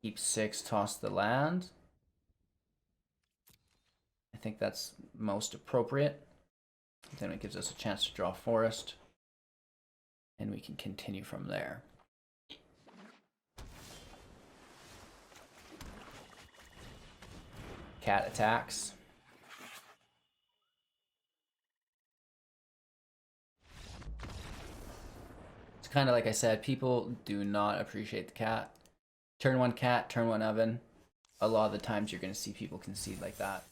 Keep 6, toss the land. I think that's most appropriate. Then it gives us a chance to draw forest. And we can continue from there. Cat attacks. It's kind of like I said, people do not appreciate the cat. Turn 1 cat, turn 1 oven. A lot of the times you're going to see people concede like that.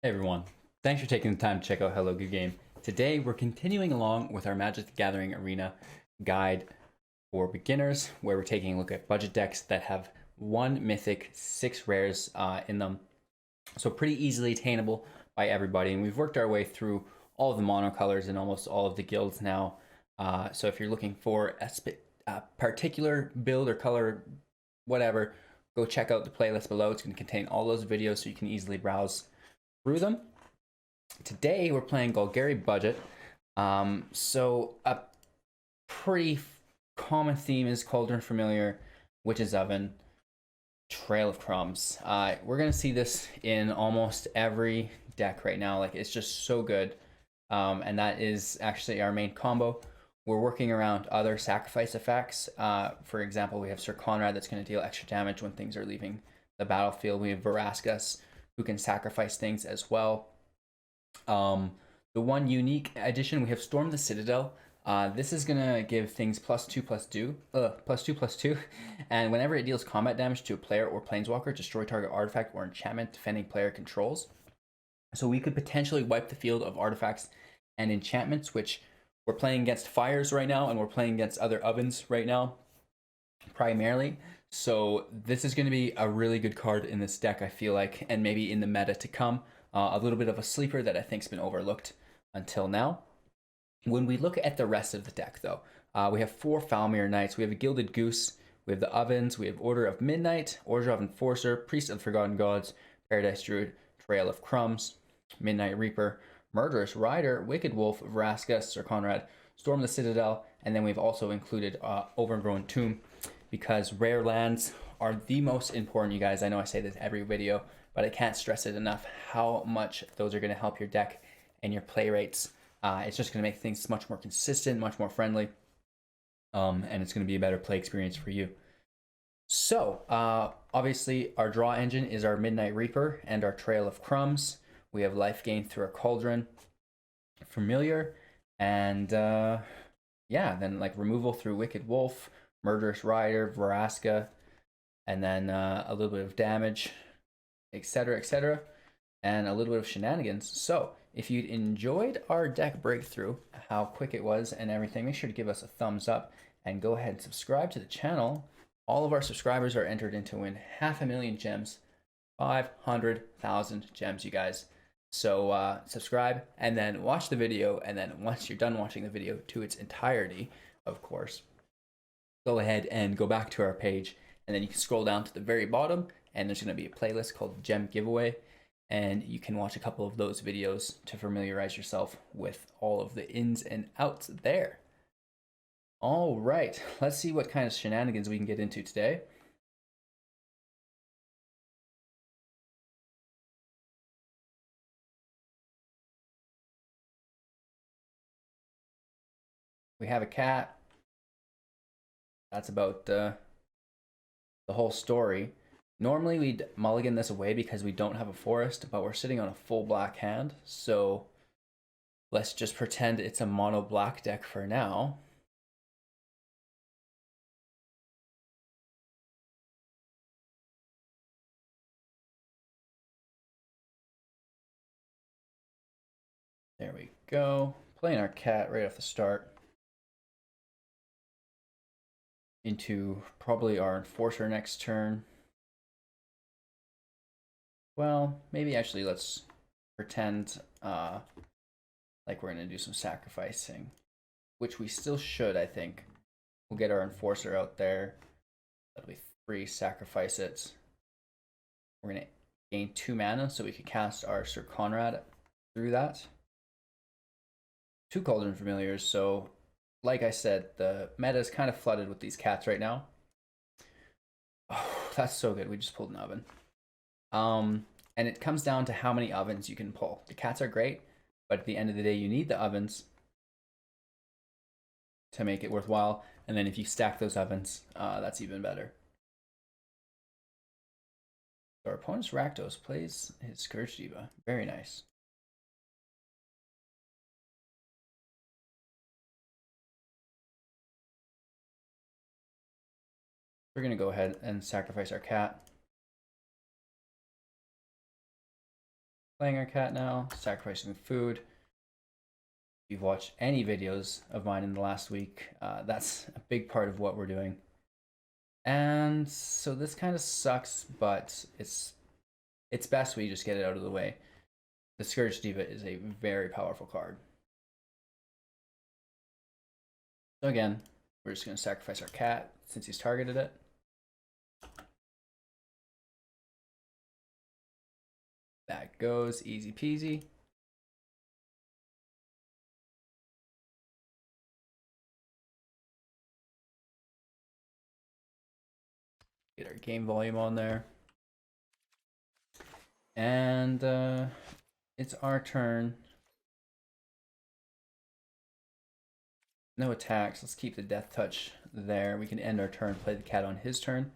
Hey everyone, thanks for taking the time to check out Hello Good Game. Today we're continuing along with our Magic the Gathering Arena guide for beginners, where we're taking a look at budget decks that have 1 mythic, 6 rares in them. So pretty easily attainable by everybody, and we've worked our way through all of the monocolors and almost all of the guilds now. So if you're looking for a particular build or color, whatever, go check out the playlist below. It's going to contain all those videos so you can easily browse through them. Today we're playing Golgari Budget. So a pretty common theme is Cauldron Familiar, Witch's Oven, Trail of Crumbs. We're gonna see this in almost every deck right now. Like, it's just so good, and that is actually our main combo. We're working around other sacrifice effects. For example, we have Syr Konrad that's going to deal extra damage when things are leaving the battlefield. We have Vraska, who can sacrifice things as well. The one unique addition, we have Storm the Citadel. This is gonna give things +2/+2, and whenever it deals combat damage to a player or planeswalker, destroy target artifact or enchantment defending player controls. So we could potentially wipe the field of artifacts and enchantments, which we're playing against fires right now, and we're playing against other ovens right now, primarily. So this is going to be a really good card in this deck, I feel like, and maybe in the meta to come. A little bit of a sleeper that I think's been overlooked until now. When we look at the rest of the deck, though, we have 4 Foulmire Knights. We have a Gilded Goose. We have the Ovens. We have Order of Midnight, Orzhov Enforcer, Priest of the Forgotten Gods, Paradise Druid, Trail of Crumbs, Midnight Reaper, Murderous Rider, Wicked Wolf, Vraska, Syr Konrad, Storm the Citadel, and then we've also included Overgrown Tomb, because rare lands are the most important, you guys. I know I say this every video, but I can't stress it enough how much those are going to help your deck and your play rates. It's just going to make things much more consistent, much more friendly, and it's going to be a better play experience for you. So, obviously, our draw engine is our Midnight Reaper and our Trail of Crumbs. We have life gain through our Cauldron Familiar, and yeah, then like removal through Wicked Wolf, Murderous Rider, Vraska, and then a little bit of damage, etc., and a little bit of shenanigans. So if you enjoyed our deck breakthrough, how quick it was and everything, make sure to give us a thumbs up and go ahead and subscribe to the channel. All of our subscribers are entered in to win 500,000 gems, 500,000 gems, you guys. So subscribe and then watch the video, and then once you're done watching the video to its entirety, of course, go ahead and go back to our page, and then you can scroll down to the very bottom, and there's going to be a playlist called Gem Giveaway, and you can watch a couple of those videos to familiarize yourself with all of the ins and outs there. All right, let's see what kind of shenanigans we can get into today. We have a cat. That's about the whole story. Normally we'd mulligan this away because we don't have a forest, but we're sitting on a full black hand, so let's just pretend it's a mono black deck for now. There we go. Playing our cat right off the start into probably our Enforcer next turn. Well, maybe actually let's pretend like we're going to do some sacrificing, which we still should, I think. We'll get our Enforcer out there. That'll be free sacrifice it. We're going to gain 2 mana so we can cast our Syr Konrad through that. 2 Cauldron Familiars, so like I said, the meta is kind of flooded with these cats right now. Oh, that's so good. We just pulled an oven. And it comes down to how many ovens you can pull. The cats are great, but at the end of the day, you need the ovens to make it worthwhile. And then if you stack those ovens, that's even better. So our opponent's Rakdos plays his Scourge Diva. Very nice. We're going to go ahead and sacrifice our cat. Playing our cat now, sacrificing the food. If you've watched any videos of mine in the last week, that's a big part of what we're doing. And so this kind of sucks, but it's best we just get it out of the way. The Scourge Diva is a very powerful card. So again, we're just going to sacrifice our cat since he's targeted it. That goes easy peasy. Get our game volume on there. And it's our turn. No attacks. Let's keep the death touch there. We can end our turn, play the cat on his turn.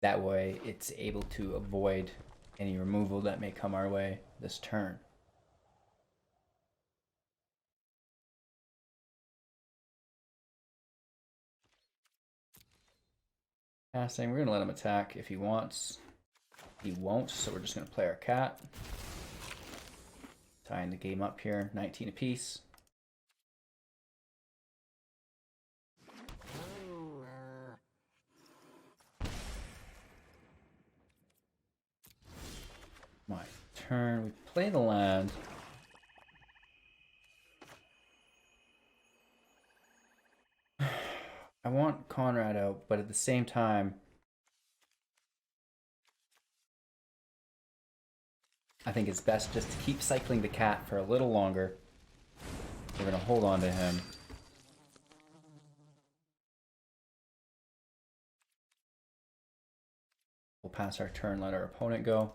That way it's able to avoid any removal that may come our way this turn. Casting, we're going to let him attack if he wants. He won't, so we're just going to play our cat. Tying the game up here, 19 apiece. My turn, we play the land. I want Konrad out, but at the same time, I think it's best just to keep cycling the cat for a little longer. We're going to hold on to him. We'll pass our turn, let our opponent go.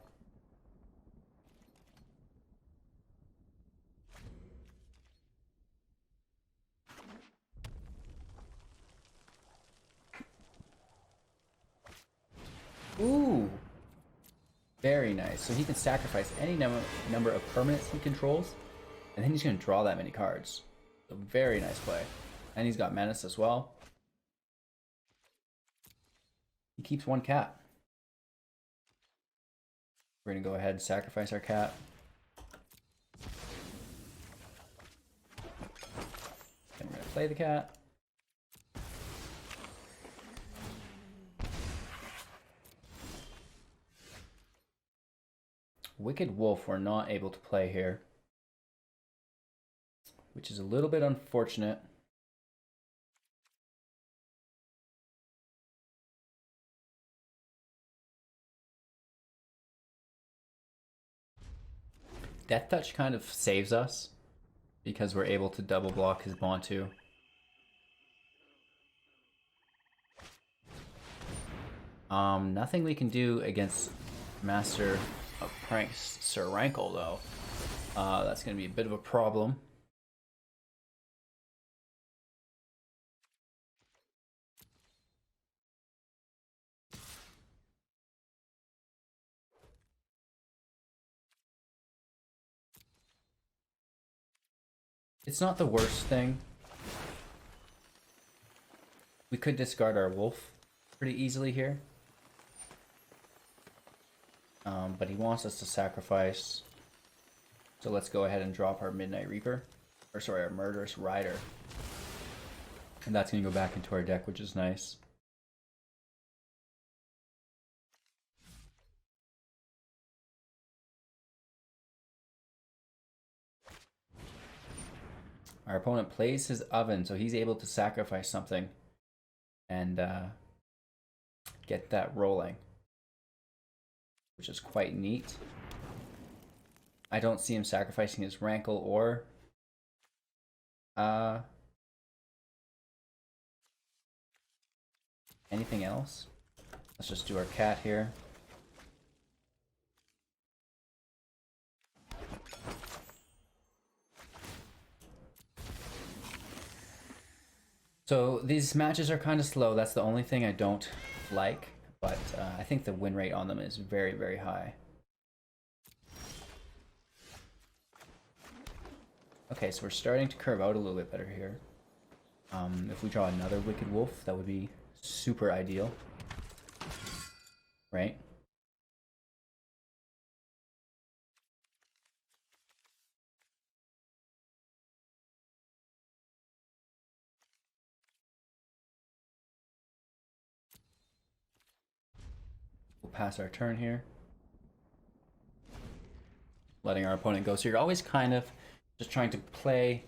Ooh, very nice. So he can sacrifice any number of permanents he controls, and then he's going to draw that many cards. So very nice play. And he's got menace as well. He keeps 1 cat. We're going to go ahead and sacrifice our cat. And we're going to play the cat. Wicked Wolf we're not able to play here, which is a little bit unfortunate. Death Touch kind of saves us because we're able to double block his Bontu. Nothing we can do against Master of Pranks Sir Rankle though. That's going to be a bit of a problem. It's not the worst thing. We could discard our wolf pretty easily here. But he wants us to sacrifice. So let's go ahead and drop our Midnight Reaper. Or sorry, our Murderous Rider. And that's going to go back into our deck, which is nice. Our opponent plays his oven, so he's able to sacrifice something. And get that rolling, which is quite neat. I don't see him sacrificing his Rankle or anything else. Let's just do our cat here. So these matches are kind of slow. That's the only thing I don't like, but I think the win rate on them is very, very high. Okay, so we're starting to curve out a little bit better here. If we draw another Wicked Wolf, that would be super ideal, right? We'll pass our turn here, letting our opponent go. So you're always kind of just trying to play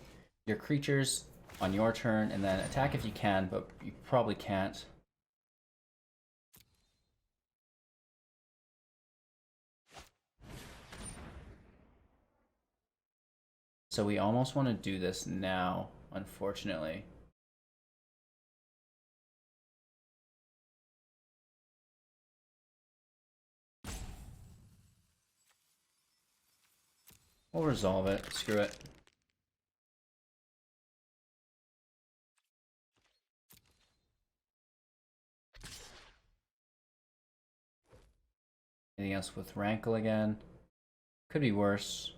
your creatures on your turn and then attack if you can, but you probably can't. So we almost want to do this now, unfortunately. We'll resolve it. Screw it. Anything else with Rankle again? Could be worse.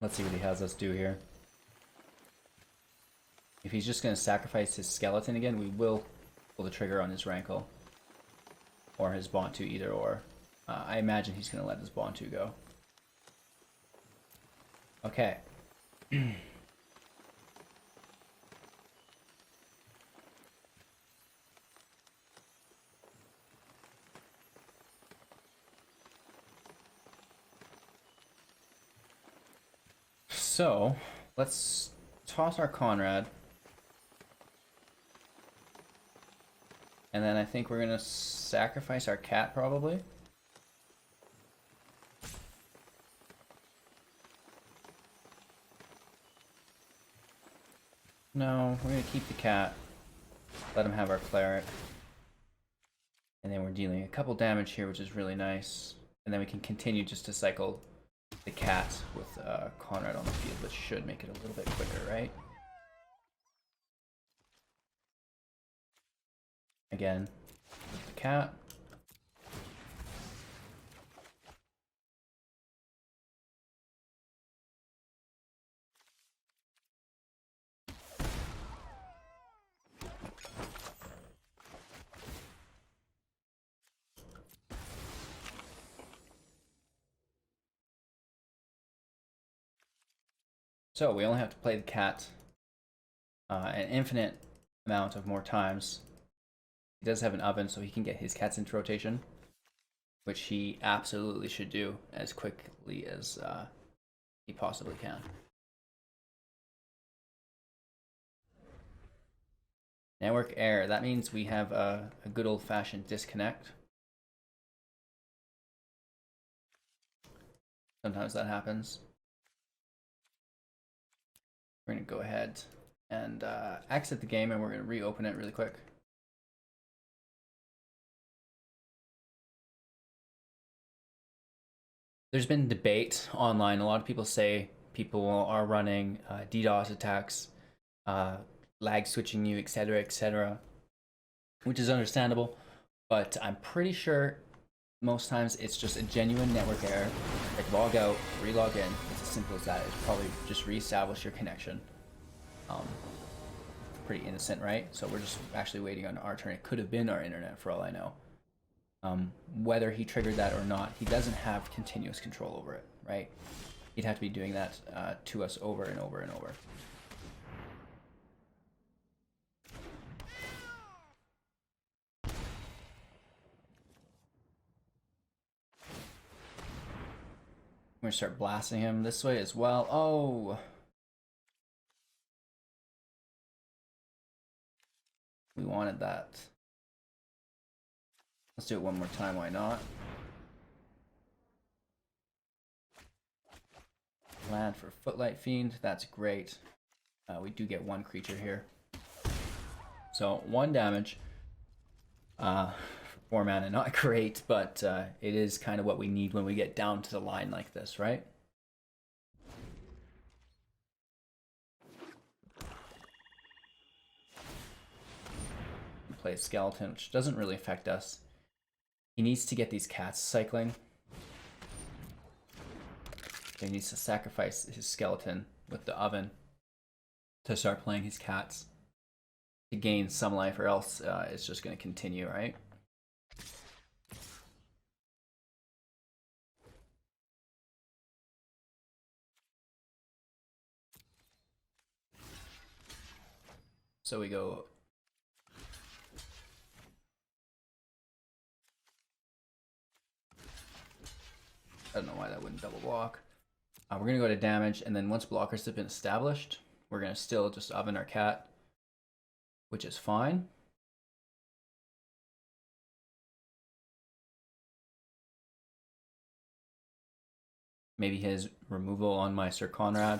Let's see what he has us do here. If he's just going to sacrifice his skeleton again, we will pull the trigger on his Rankle. Or his Bontu, either or. I imagine he's going to let his Bontu go. Okay. So, let's toss our Konrad. And then I think we're gonna sacrifice our cat, probably. No, we're gonna keep the cat. Let him have our cleric. And then we're dealing a couple damage here, which is really nice. And then we can continue just to cycle the cat with Konrad on the field, which should make it a little bit quicker, right? Again, with the cat. So we only have to play the cat an infinite amount of more times. He does have an oven, so he can get his cats into rotation, which he absolutely should do as quickly as he possibly can. Network error. That means we have a good old-fashioned disconnect. Sometimes that happens. We're going to go ahead and exit the game, and we're going to reopen it really quick. There's been debate online. A lot of people say people are running DDoS attacks, lag switching you, etc., which is understandable. But I'm pretty sure most times it's just a genuine network error. Like log out, re-log in. It's as simple as that. It's probably just reestablish your connection. Pretty innocent, right? So we're just actually waiting on our turn. It could have been our internet for all I know. Whether he triggered that or not, he doesn't have continuous control over it, right? He'd have to be doing that to us over and over and over. I'm gonna start blasting him this way as well. Oh! We wanted that. Let's do it one more time, why not? Land for Footlight Fiend, that's great. We do get one creature here. So 1 damage. 4 mana, not great, but it is kind of what we need when we get down to the line like this, right? We play a skeleton, which doesn't really affect us. He needs to get these cats cycling. He needs to sacrifice his skeleton with the oven to start playing his cats to gain some life, or else it's just going to continue, right? So we go I don't know why that wouldn't double block. We're going to go to damage, and then once blockers have been established, we're going to still just oven our cat, which is fine. Maybe his removal on my Syr Konrad.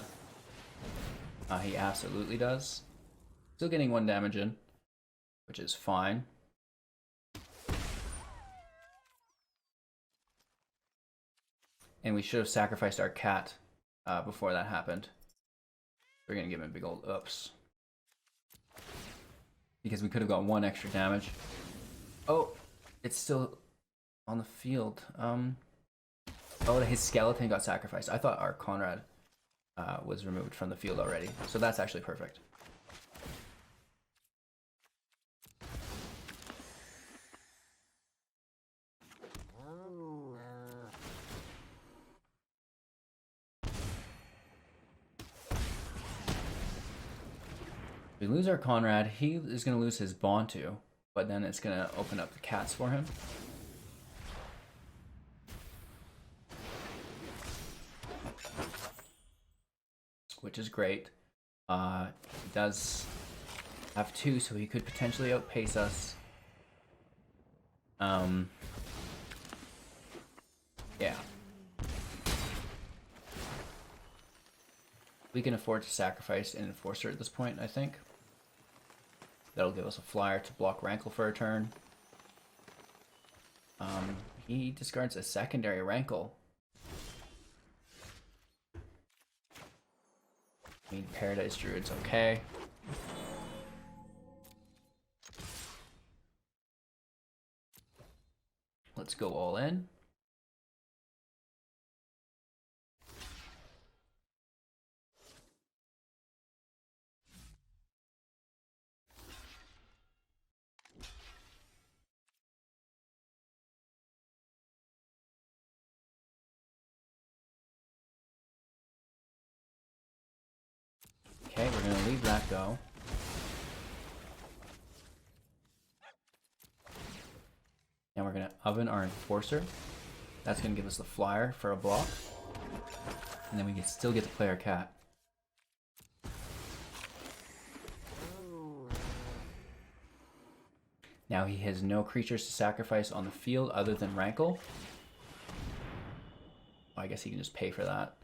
He absolutely does. Still getting 1 damage in, which is fine. And we should have sacrificed our cat before that happened. We're going to give him a big old oops. Because we could have got 1 extra damage. Oh, it's still on the field. Oh, his skeleton got sacrificed. I thought our Konrad was removed from the field already. So that's actually perfect. We lose our Konrad, he is going to lose his Bontu, but then it's going to open up the cats for him. Which is great. He does have 2, so he could potentially outpace us. Yeah. We can afford to sacrifice an Enforcer at this point, I think. That'll give us a flyer to block Rankle for a turn. He discards a secondary Rankle. I mean, Paradise Druid's okay. Let's go all in. Okay, we're going to leave that go. And we're going to oven our Enforcer. That's going to give us the flyer for a block. And then we can still get to play our cat. Now he has no creatures to sacrifice on the field other than Rankle. I guess he can just pay for that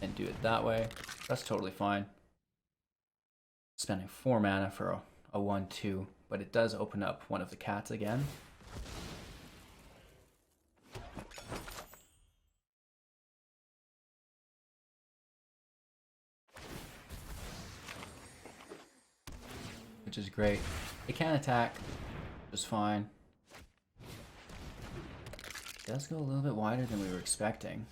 and do it that way. That's totally fine. Spending 4 mana for a 1/2, but it does open up one of the cats again. Which is great. It can attack just fine. It does go a little bit wider than we were expecting.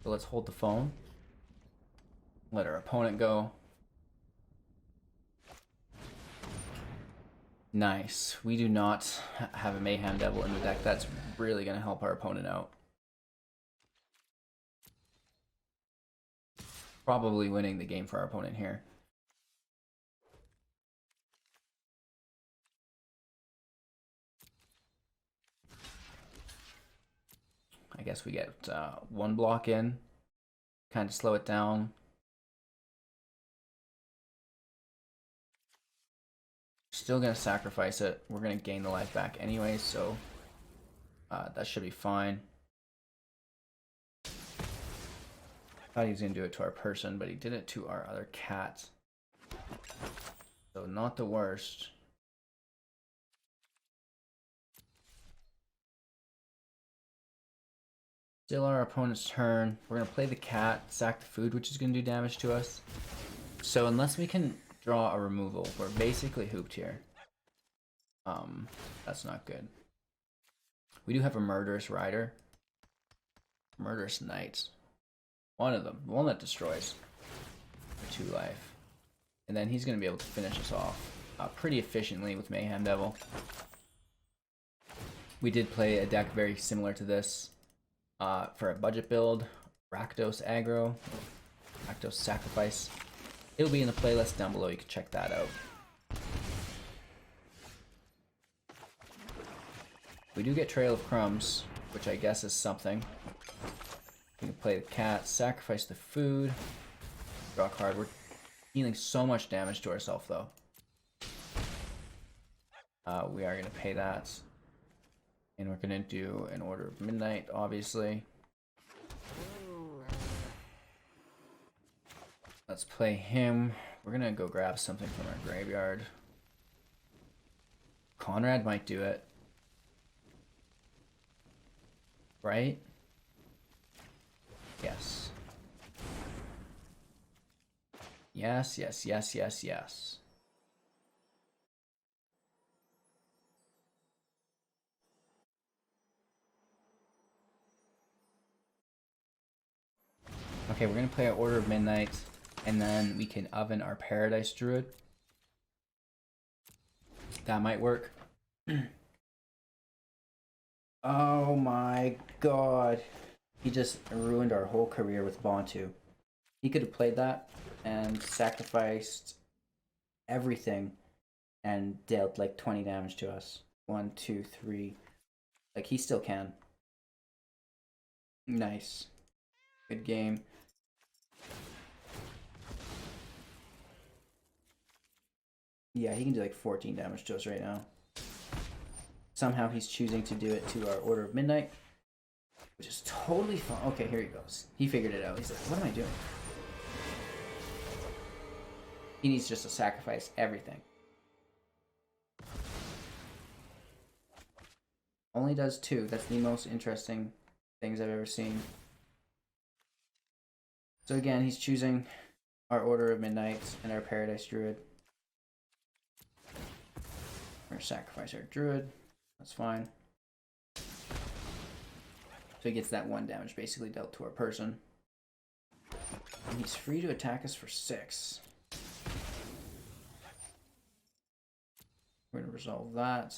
So let's hold the phone. Let our opponent go. Nice. We do not have a Mayhem Devil in the deck. That's really going to help our opponent out. Probably winning the game for our opponent here. I guess we get 1 block in, kind of slow it down. Still gonna sacrifice it. We're gonna gain the life back anyway, so that should be fine. Thought he was gonna do it to our person, but he did it to our other cat. So not the worst. Still our opponent's turn. We're gonna play the cat, sack the food, which is gonna do damage to us. So unless we can draw a removal, we're basically hooped here. That's not good. We do have a Murderous Rider. Murderous Knight. One of them. The one that destroys. For 2 life. And then he's going to be able to finish us off pretty efficiently with Mayhem Devil. We did play a deck very similar to this for a budget build. Rakdos aggro. Rakdos sacrifice. It'll be in the playlist down below. You can check that out. We do get Trail of Crumbs, which I guess is something. We can play the cat, sacrifice the food, draw a card. We're dealing so much damage to ourselves, though. We are going to pay that. And we're going to do an Order of Midnight, obviously. Let's play him. We're going to go grab something from our graveyard. Konrad might do it. Right? Yes. Yes, yes, yes, yes, yes. Okay, we're going to play our Order of Midnight, and then we can oven our Paradise Druid. That might work. Oh my god. He just ruined our whole career with Bantu. He could have played that and sacrificed everything and dealt like 20 damage to us. 1, 2, 3. Like, he still can. Nice. Good game. Yeah, he can do like 14 damage to us right now. Somehow he's choosing to do it to our Order of Midnight, which is totally fine. Okay, here he goes. He figured it out. He's like, what am I doing? He needs just to sacrifice everything. Only does 2. That's the most interesting things I've ever seen. So again, he's choosing our Order of Midnight and our Paradise Druid. We're gonna sacrifice our Druid. That's fine. So he gets that 1 damage basically dealt to our person. And he's free to attack us for 6. We're gonna resolve that.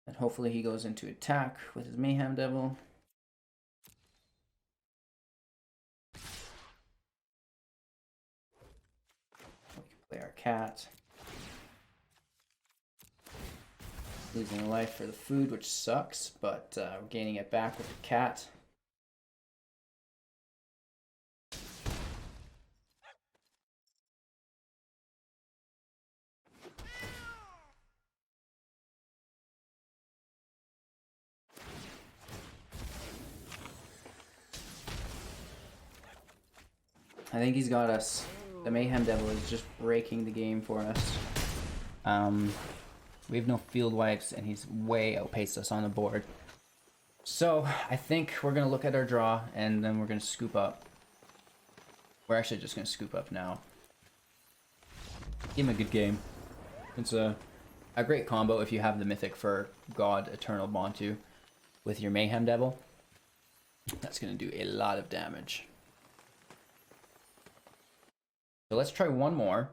And hopefully he goes into attack with his Mayhem Devil. We can play our cat. Losing a life for the food, which sucks, but we're gaining it back with the cat. I think he's got us. The Mayhem Devil is just breaking the game for us. We have no field wipes, and he's way outpaced us on the board. So, I think we're going to look at our draw, and then we're going to scoop up. We're actually just going to scoop up now. Give him a good game. It's a great combo if you have the Mythic for God Eternal Bantu with your Mayhem Devil. That's going to do a lot of damage. So let's try one more.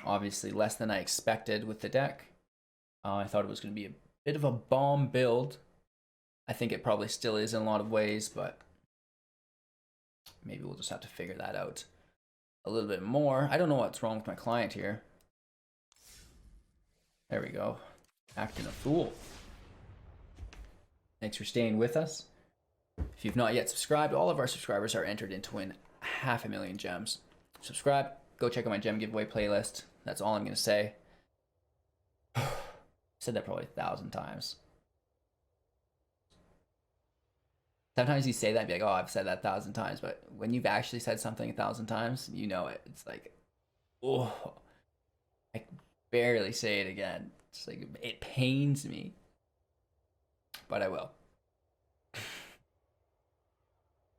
Obviously less than I expected with the deck. I thought it was going to be a bit of a bomb build. I think it probably still is in a lot of ways, but maybe we'll just have to figure that out a little bit more. I don't know what's wrong with my client here. There we go. Acting a fool. Thanks for staying with us. If you've not yet subscribed, all of our subscribers are entered in to win 500,000 gems. Subscribe, go check out my gem giveaway playlist. That's all I'm going to say. I've said that probably 1,000 times. Sometimes you say that and be like, oh, I've said that 1,000 times. But when you've actually said something 1,000 times, you know it. It's like, oh, I can barely say it again. It's like, it pains me. But I will.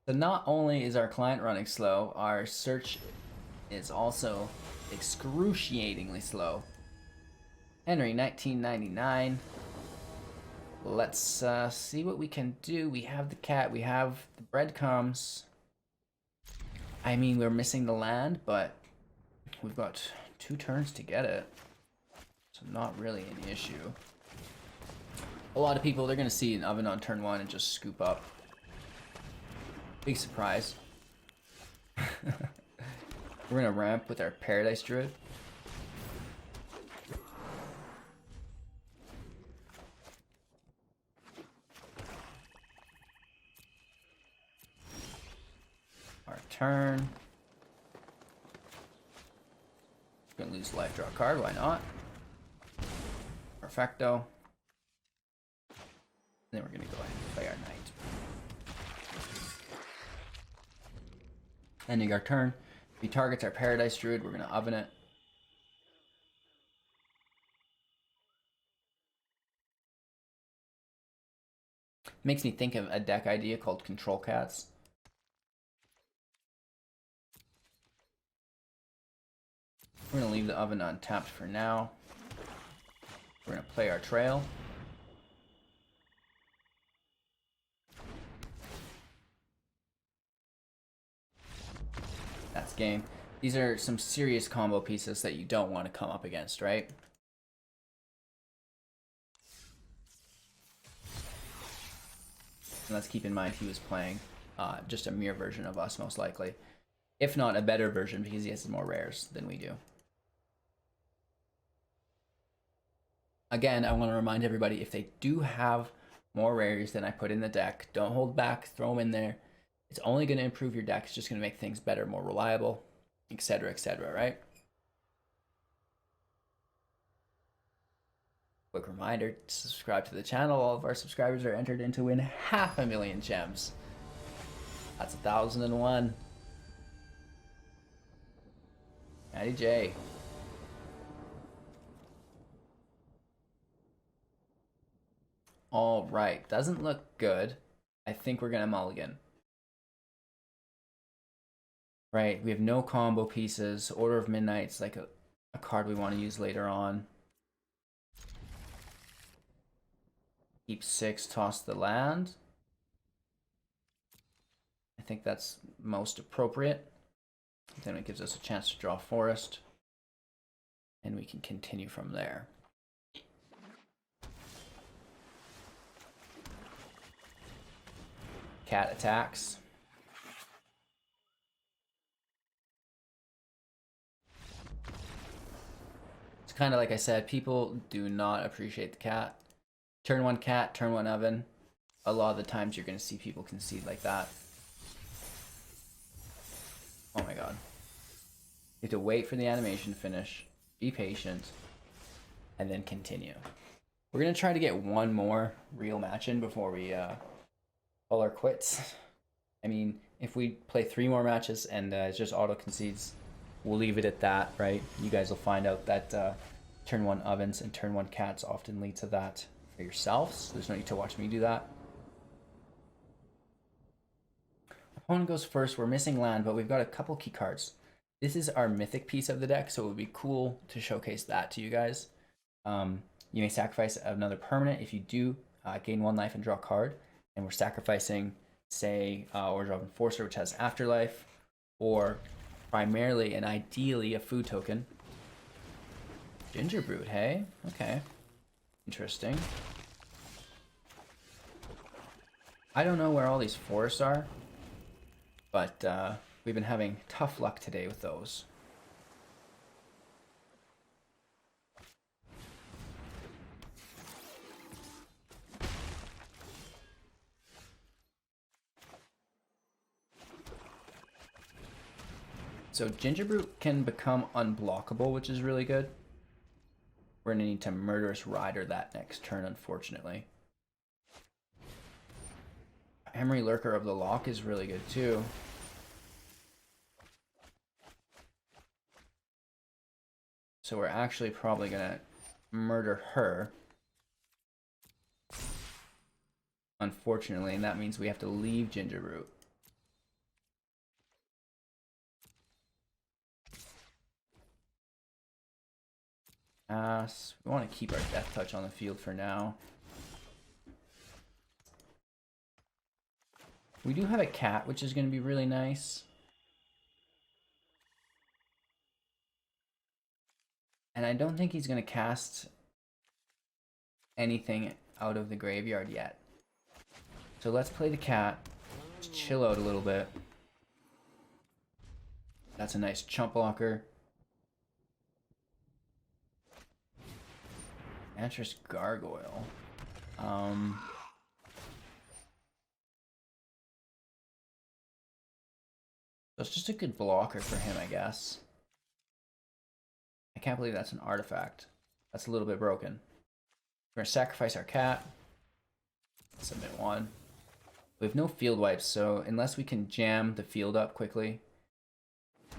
So not only is our client running slow, our search is also excruciatingly slow. Henry, 1999. Let's see what we can do. We have the cat, we have the breadcrumbs. I mean, we're missing the land, but we've got 2 turns to get it. So not really an issue. A lot of people, they're going to see an oven on turn 1 and just scoop up. Big surprise. We're gonna ramp with our Paradise Druid. Our turn. Gonna lose life, draw a card, why not? Perfecto. Then we're gonna go ahead and play our knight. Ending our turn. If he targets our Paradise Druid, we're going to oven it. Makes me think of a deck idea called Control Cats. We're going to leave the oven untapped for now. We're going to play our Trail. That's game. These are some serious combo pieces that you don't want to come up against, right? And let's keep in mind he was playing just a mirror version of us, most likely. If not a better version, because he has more rares than we do. Again, I want to remind everybody, if they do have more rares than I put in the deck, don't hold back, throw them in there. It's only going to improve your deck. It's just going to make things better, more reliable, etc., right? Quick reminder to subscribe to the channel. All of our subscribers are entered in to win 500,000 gems. That's 1,001. Matty J. All right, doesn't look good. I think we're going to mulligan. Right, we have no combo pieces. Order of Midnight's like a card we want to use later on. Keep 6, toss the land. I think that's most appropriate. Then it gives us a chance to draw Forest. And we can continue from there. Cat attacks. Kind of like I said, people do not appreciate the cat. Turn 1 cat, turn 1 oven. A lot of the times you're going to see people concede like that. Oh my god. You have to wait for the animation to finish, be patient, and then continue. We're going to try to get one more real match in before we call our quits. I mean, if we play 3 more matches and it's just auto concedes, we'll leave it at that, right? You guys will find out that turn 1 ovens and turn 1 cats often lead to that for yourselves. There's no need to watch me do that. Opponent goes first. We're missing land, but we've got a couple key cards. This is our mythic piece of the deck, so it would be cool to showcase that to you guys. You may sacrifice another permanent. If you do, gain 1 life and draw a card. And we're sacrificing, say, Orzhov Enforcer, which has Afterlife, or primarily and ideally a food token. Ginger Brood, hey? Okay. Interesting. I don't know where all these forests are, but we've been having tough luck today with those. So Gingerbrute can become unblockable, which is really good. We're going to need to Murderous Rider that next turn, unfortunately. Emery Lurker of the Loch is really good too. So we're actually probably going to murder her. Unfortunately, and that means we have to leave Gingerbrute. We want to keep our Death Touch on the field for now. We do have a cat, which is going to be really nice. And I don't think he's going to cast anything out of the graveyard yet. So let's play the cat. Just chill out a little bit. That's a nice chump blocker. Enchantress Gargoyle. So it's just a good blocker for him, I guess. I can't believe that's an artifact. That's a little bit broken. We're gonna sacrifice our cat. Submit one. We have no field wipes, so unless we can jam the field up quickly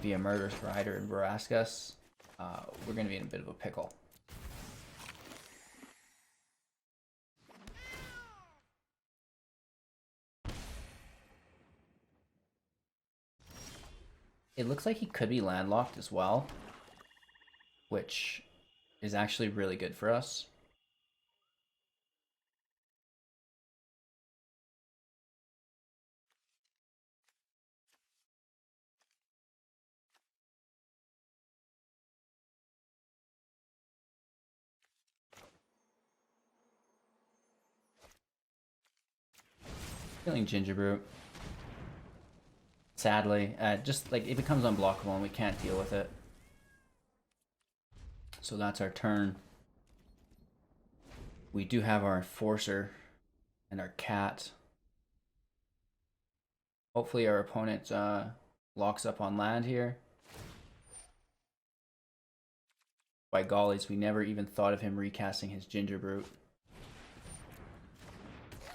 via Murderous Rider and Vraska, we're gonna be in a bit of a pickle. It looks like he could be landlocked as well, which is actually really good for us. Killing Gingerbrute. Sadly, just like it becomes unblockable and we can't deal with it. So that's our turn. We do have our Enforcer and our cat. Hopefully our opponent locks up on land here. By gollies, we never even thought of him recasting his Gingerbrute.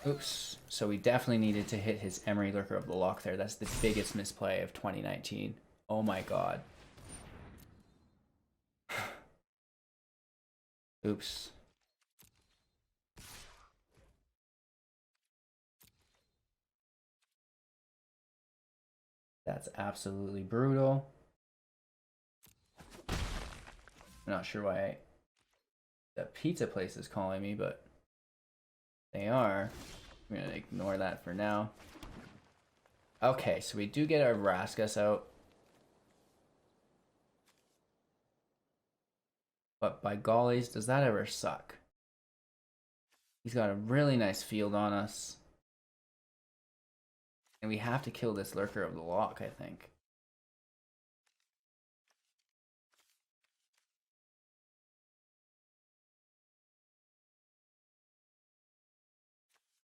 Oops. So we definitely needed to hit his Emery Lurker of the Loch there. That's the biggest misplay of 2019. Oh my god. Oops. That's absolutely brutal. I'm not sure why the pizza place is calling me, but they are. I'm gonna ignore that for now. Okay, so we do get our Vraska out. But by gollies, does that ever suck? He's got a really nice field on us. And we have to kill this Lurker of the Loch, I think.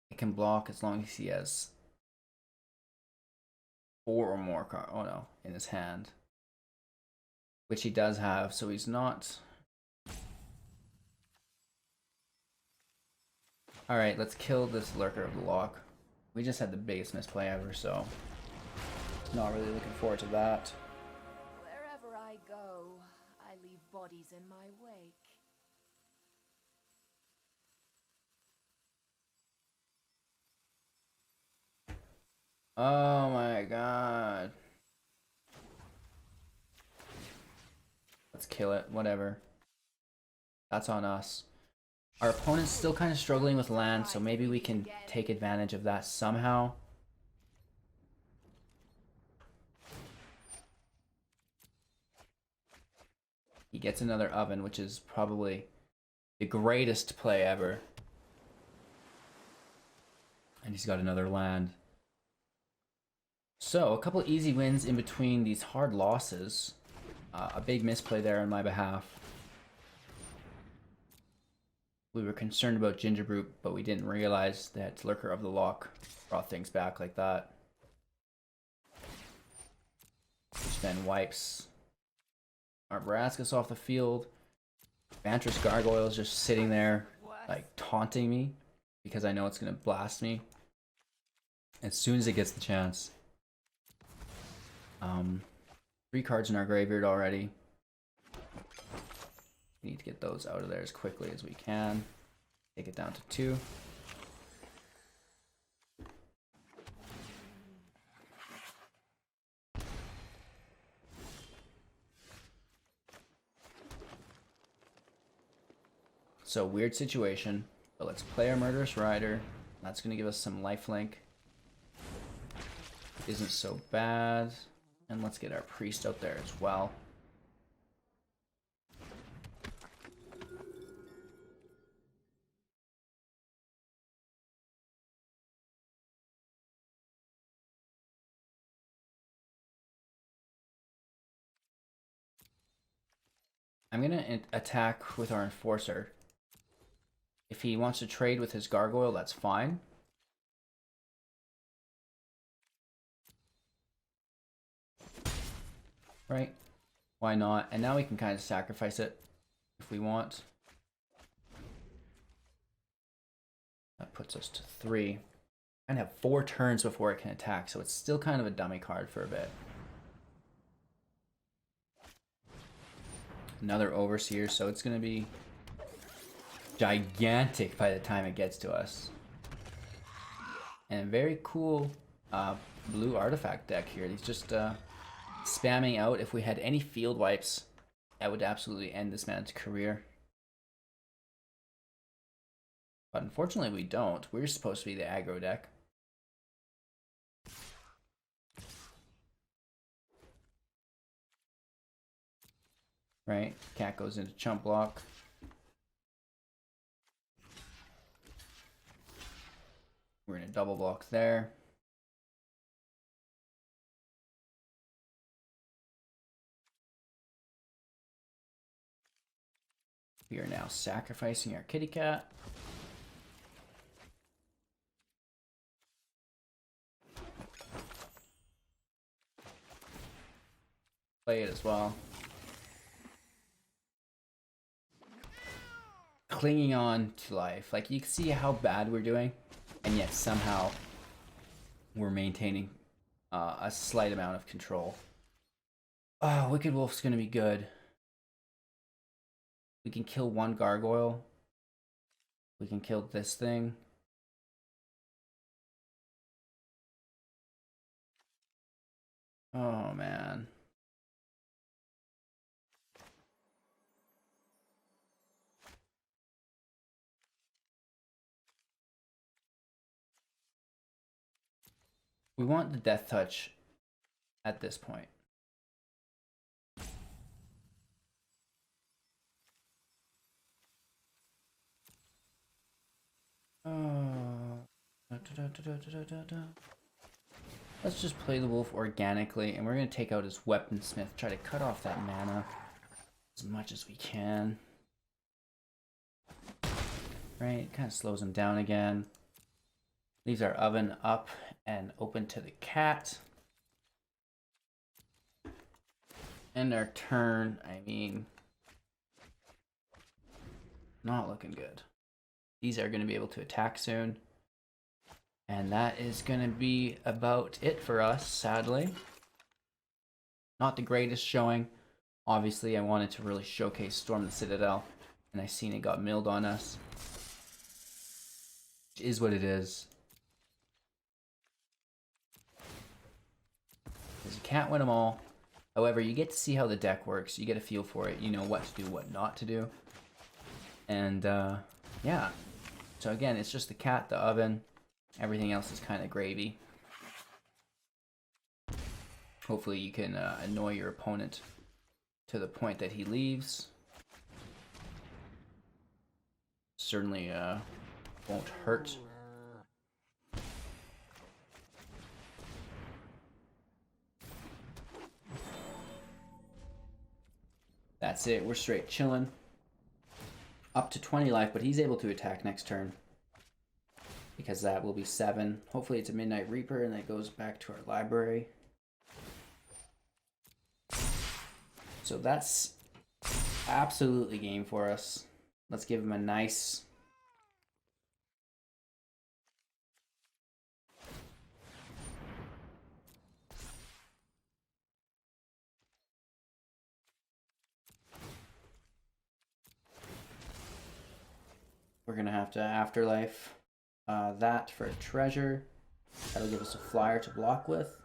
It can block as long as he has 4 or more cards. Oh no, in his hand. Which he does have, so he's not... Alright, let's kill this Lurker of the Loch. We just had the biggest misplay ever, so... Not really looking forward to that. Wherever I go, I leave bodies in my wake. Oh my god. Let's kill it, whatever. That's on us. Our opponent's still kind of struggling with land, so maybe we can take advantage of that somehow. He gets another oven, which is probably the greatest play ever. And he's got another land. So, a couple easy wins in between these hard losses. A big misplay there on my behalf. We were concerned about Gingerbrute, but we didn't realize that Lurker of the Loch brought things back like that. Which which then wipes our Vraskas off the field. Vantress Gargoyle is just sitting there, like, taunting me because I know it's going to blast me as soon as it gets the chance. 3 cards in our graveyard already. We need to get those out of there as quickly as we can. Take it down to 2. So, weird situation, but let's play our Murderous Rider. That's going to give us some lifelink. Isn't so bad. And let's get our Priest out there as well. I'm going to attack with our Enforcer. If he wants to trade with his Gargoyle, that's fine. Right? Why not? And now we can kind of sacrifice it if we want. That puts us to 3. And have 4 turns before it can attack, so it's still kind of a dummy card for a bit. Another Overseer, so it's going to be gigantic by the time it gets to us. And very cool blue artifact deck here. He's just spamming out. If we had any field wipes, that would absolutely end this man's career. But unfortunately we don't. We're supposed to be the aggro deck. Right? Cat goes into chump block. We're in a double block there. We are now sacrificing our kitty cat. Play it as well. Clinging on to life. Like, you can see how bad we're doing, and yet somehow we're maintaining a slight amount of control. Oh, Wicked Wolf's gonna be good. We can kill 1 gargoyle. We can kill this thing. Oh, man. We want the Death Touch at this point. Let's just play the wolf organically, and we're going to take out his weaponsmith, try to cut off that mana as much as we can. Right, kind of slows him down again. Leaves our oven up and open to the cat. End our turn. I mean, not looking good. These are going to be able to attack soon. And that is going to be about it for us, sadly. Not the greatest showing. Obviously, I wanted to really showcase Storm the Citadel, and I seen it got milled on us. Which is what it is. Because you can't win them all. However, you get to see how the deck works. You get a feel for it. You know what to do, what not to do. And, yeah. So again, it's just the cat, the oven. Everything else is kind of gravy. Hopefully you can annoy your opponent to the point that he leaves. Certainly won't hurt. That's it, we're straight chilling. Up to 20 life, but he's able to attack next turn. Because that will be 7. Hopefully it's a Midnight Reaper and that goes back to our library. So that's absolutely game for us. Let's give him a nice... We're going to have to Afterlife that for a treasure. That'll give us a flyer to block with.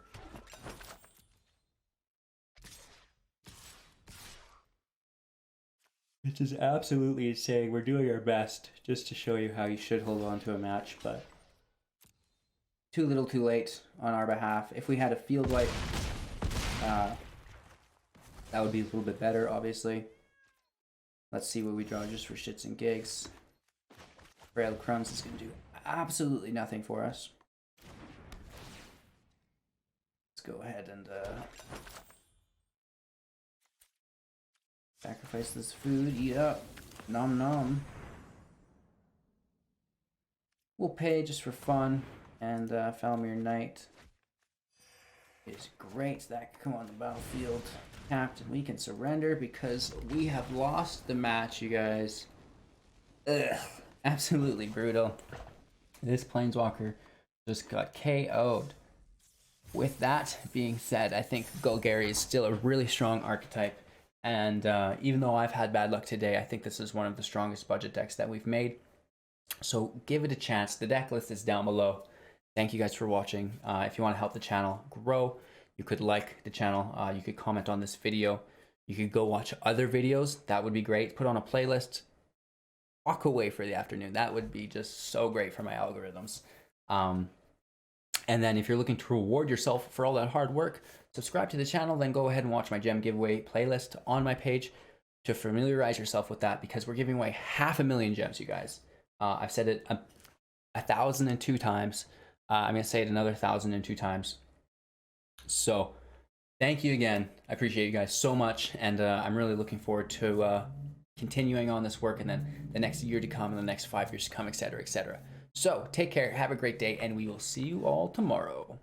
Which is absolutely insane. We're doing our best just to show you how you should hold on to a match, but too little too late on our behalf. If we had a field wipe, that would be a little bit better, obviously. Let's see what we draw just for shits and gigs. Trail of Crumbs is going to do absolutely nothing for us. Let's go ahead and sacrifice this food, eat up, nom nom. We'll pay just for fun, and Foulmire Knight is great. That can come on the battlefield tapped, and we can surrender because we have lost the match, you guys. Ugh, absolutely brutal. This Planeswalker just got KO'd. With that being said, I think Golgari is still a really strong archetype. And even though I've had bad luck today, I think this is one of the strongest budget decks that we've made. So give it a chance. The deck list is down below. Thank you guys for watching. If you want to help the channel grow, you could like the channel. You could comment on this video. You could go watch other videos. That would be great. Put on a playlist. Walk away for the afternoon. That would be just so great for my algorithms. And then if you're looking to reward yourself for all that hard work, subscribe to the channel, then go ahead and watch my gem giveaway playlist on my page to familiarize yourself with that, because we're giving away 500,000 gems, you guys. I've said it 1,002 times. I'm going to say it another 1,002 times. So thank you again. I appreciate you guys so much. And I'm really looking forward to continuing on this work, and then the next year to come, and the next 5 years to come, etc., etc. So take care, have a great day, and we will see you all tomorrow.